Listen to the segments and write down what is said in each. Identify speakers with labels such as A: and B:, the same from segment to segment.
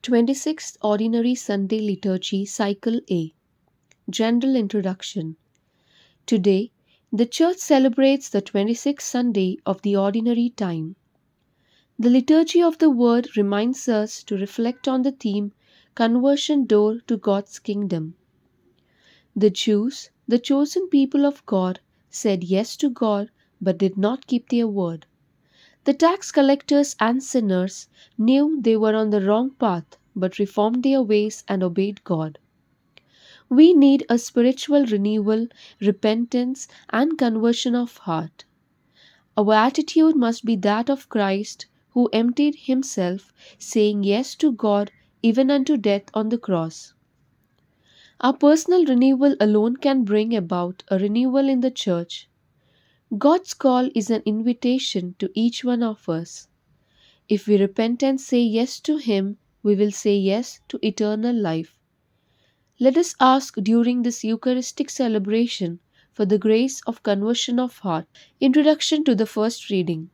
A: 26th Ordinary Sunday Liturgy Cycle A. General Introduction. Today, the Church celebrates the 26th Sunday of the Ordinary Time. The Liturgy of the Word reminds us to reflect on the theme Conversion Door to God's Kingdom. The Jews, the chosen people of God, said yes to God but did not keep their word. The tax collectors and sinners knew they were on the wrong path but reformed their ways and obeyed God. We need a spiritual renewal, repentance, and conversion of heart. Our attitude must be that of Christ, who emptied himself, saying yes to God even unto death on the cross. Our personal renewal alone can bring about a renewal in the church. God's call is an invitation to each one of us. If we repent and say yes to Him, we will say yes to eternal life. Let us ask during this Eucharistic celebration for the grace of conversion of heart. Introduction to the first reading.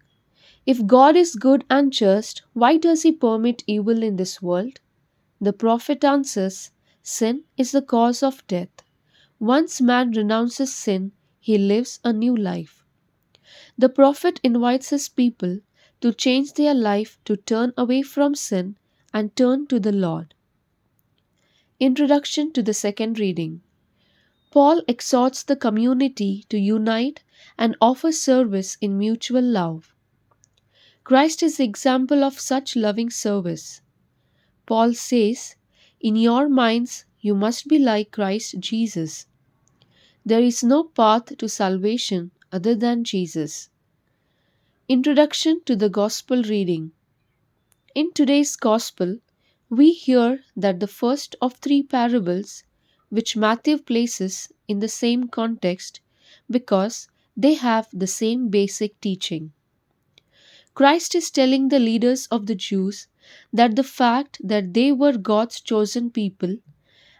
A: If God is good and just, why does He permit evil in this world? The prophet answers, sin is the cause of death. Once man renounces sin, he lives a new life. The prophet invites his people to change their life, to turn away from sin and turn to the Lord. Introduction to the second reading. Paul exhorts the community to unite and offer service in mutual love. Christ is the example of such loving service. Paul says, in your minds you must be like Christ Jesus. There is no path to salvation other than Jesus. Introduction to the Gospel reading. In today's Gospel, we hear that the first of three parables, which Matthew places in the same context because they have the same basic teaching. Christ is telling the leaders of the Jews that the fact that they were God's chosen people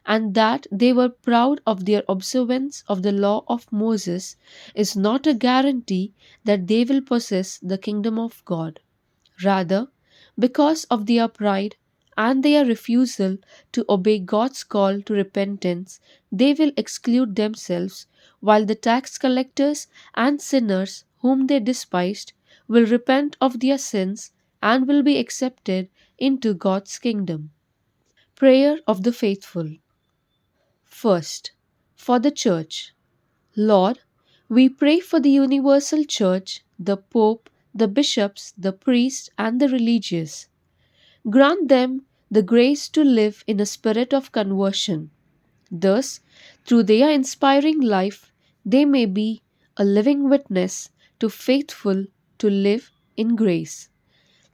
A: and that they were proud of their observance of the law of Moses is not a guarantee that they will possess the kingdom of God. Rather, because of their pride and their refusal to obey God's call to repentance, they will exclude themselves, while the tax collectors and sinners whom they despised will repent of their sins and will be accepted into God's kingdom. Prayer of the Faithful. First, for the Church. Lord, we pray for the universal Church, the Pope, the bishops, the priests, and the religious. Grant them the grace to live in a spirit of conversion. Thus, through their inspiring life, they may be a living witness to faithful to live in grace.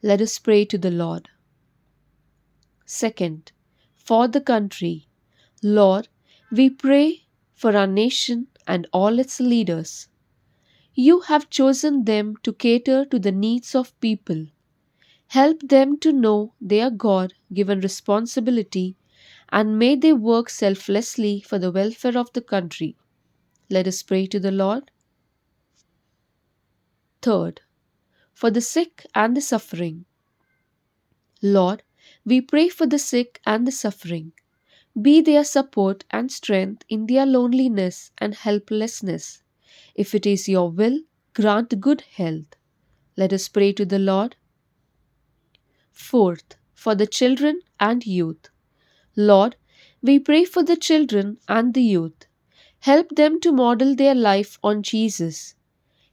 A: Let us pray to the Lord. Second, for the country. Lord, we pray for our nation and all its leaders. You have chosen them to cater to the needs of people. Help them to know their God given responsibility and may they work selflessly for the welfare of the country. Let us pray to the Lord. Third, for the sick and the suffering. Lord, we pray for the sick and the suffering. Be their support and strength in their loneliness and helplessness. If it is your will, grant good health. Let us pray to the Lord. Fourth, for the children and youth. Lord, we pray for the children and the youth. Help them to model their life on Jesus.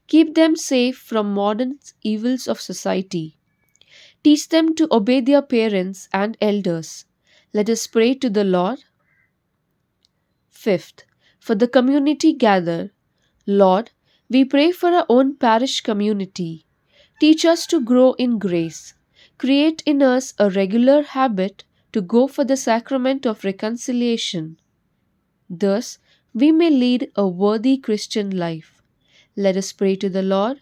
A: Keep them safe from modern evils of society. Teach them to obey their parents and elders. Let us pray to the Lord. Fifth, for the community gathered. Lord, we pray for our own parish community. Teach us to grow in grace. Create in us a regular habit to go for the sacrament of reconciliation. Thus, we may lead a worthy Christian life. Let us pray to the Lord.